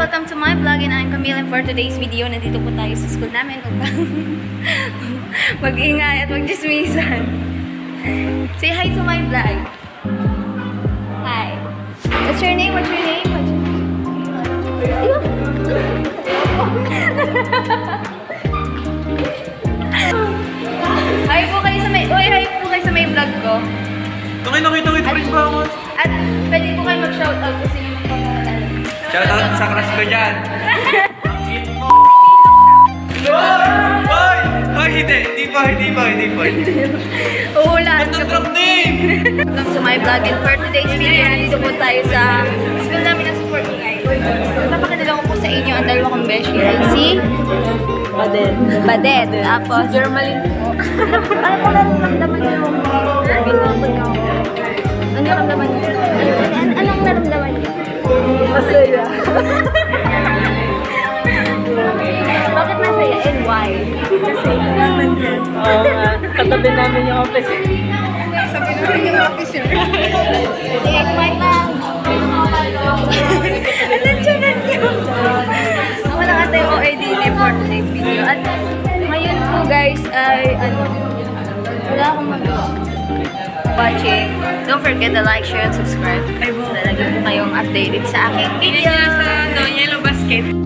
Welcome to my vlog and I'm Camille, and for today's video, nandito po tayo sa school namin upang mag-ingay at mag-dismissan. Say hi to my vlog. Hi. What's your name? What's your name? Hi po kayo sa may... Uy, hi po kayo sa may vlog ko. Nakita rin ba ako? At pwede po kayo mag-shoutout kasi yung magpapalala. Shoutout sa crush ko dyan. Hindi pa. Uhulaan ka po. Welcome name! Welcome to my vlog, and for today's video, nandito po tayo sa school namin ng support guy. Papakilala ko po sa inyo ang dalawa kong beshi ay si Badet. Tapos Jermaline po. Ano po naramdaman niyo? Ano naramdaman niyo? Anong naramdaman niyo? Masaya. Bakit masaya and why? Kasi naman yan. Oo nga. Katabi namin yung office. Sabi namin yung officer. Sige, kumain lang. Atensyonan niyo. Ako lang ate yung OADD for today's video. At ngayon po guys ay wala akong watching. Don't forget to like, share, and subscribe. Lalagyan po kayong updated sa aking video. Sa Yellow Basket.